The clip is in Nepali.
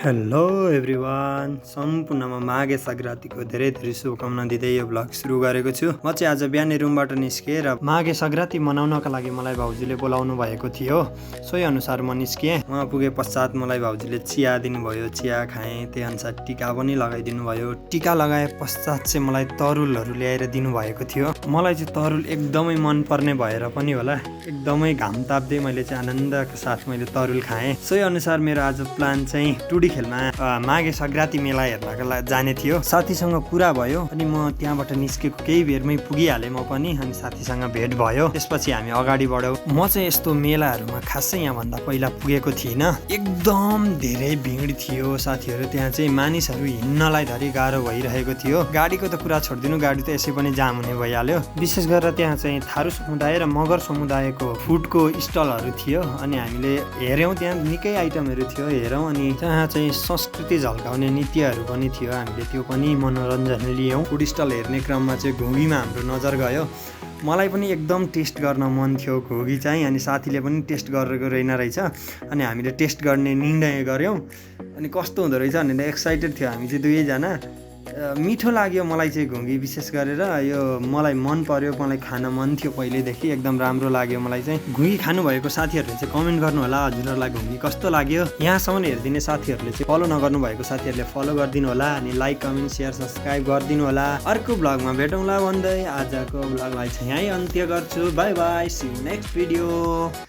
हेलो एभ्रिवान, सम्पूर्णमा माघे सङ्क्रान्तिको धेरै धेरै शुभकामना दिँदै यो भ्लग सुरु गरेको छु। म चाहिँ आज बिहानै रुमबाट निस्केँ र माघे सङ्क्रान्ति मनाउनका लागि मलाई भाउजूले बोलाउनु भएको थियो। सोही अनुसार म निस्केँ। उहाँ पुगे पश्चात मलाई भाउजूले चिया दिनुभयो, चिया खाएँ। त्यही अनुसार टिका पनि लगाइदिनु भयो। टिका लगाए पश्चात चाहिँ मलाई तरुलहरू ल्याएर दिनुभएको थियो। मलाई चाहिँ तरुल एकदमै मनपर्ने भएर पनि होला, एकदमै घाम ताप्दै मैले चाहिँ आनन्दका साथ मैले तरुल खाएँ। सोही अनुसार मेरो आज प्लान चाहिँ टुडी खेलमा माघे सङ्क्रान्ति मेला हेर्नका लागि जाने थियो। साथीसँग कुरा भयो अनि म त्यहाँबाट निस्केको केही बेरमै पुगिहालेँ म पनि, अनि साथीसँग भेट भयो। त्यसपछि हामी अगाडि बढ्यौँ। म चाहिँ यस्तो मेलाहरूमा खासै यहाँभन्दा पहिला पुगेको थिइनँ। एकदम धेरै भिड थियो साथीहरू। त्यहाँ चाहिँ मानिसहरू हिँड्नलाई धरि गाह्रो भइरहेको थियो। गाडीको त कुरा छोडिदिनु, गाडी त यसै पनि जाम हुने भइहाल्यो। विशेष गरेर त्यहाँ चाहिँ थारू समुदाय र मगर समुदायको फुडको स्टलहरू थियो अनि हामीले हेऱ्यौँ। त्यहाँ निकै आइटमहरू थियो, हेरौँ। अनि त्यहाँ चाहिँ संस्कृति झल्काउने नृत्यहरू पनि थियो। हामीले त्यो पनि मनोरञ्जन लियौँ। फुड स्टल हेर्ने क्रममा चाहिँ घुगीमा हाम्रो नजर गयो। मलाई पनि एकदम टेस्ट गर्न मन थियो घुगी चाहिँ, अनि साथीले पनि टेस्ट गरेको रहेछ। अनि हामीले टेस्ट गर्ने निर्णय गऱ्यौँ। अनि कस्तो हुँदो रहेछ भनेर एक्साइटेड थियो हामी चाहिँ दुवैजना। मिठो लाग्यो मलाई चाहिँ घुगी, विशेष गरेर यो मलाई मन पर्यो, मलाई खान मन थियो पहिल्यैदेखि। एकदम राम्रो लाग्यो मलाई चाहिँ। घुगी खानुभएको साथीहरूले चाहिँ कमेन्ट गर्नु होला हजुरहरूलाई घुगी कस्तो लाग्यो। यहाँसम्म हेरिदिने साथीहरूले चाहिँ फलो नगर्नु भएको साथीहरूले फलो गरिदिनु होला, अनि लाइक कमेन्ट सेयर सब्सक्राइब गरिदिनु होला। अर्को भ्लगमा भेटौँला भन्दै आजको भ्लगलाई चाहिँ यहीँ अन्त्य गर्छु। Bye bye, see you next video.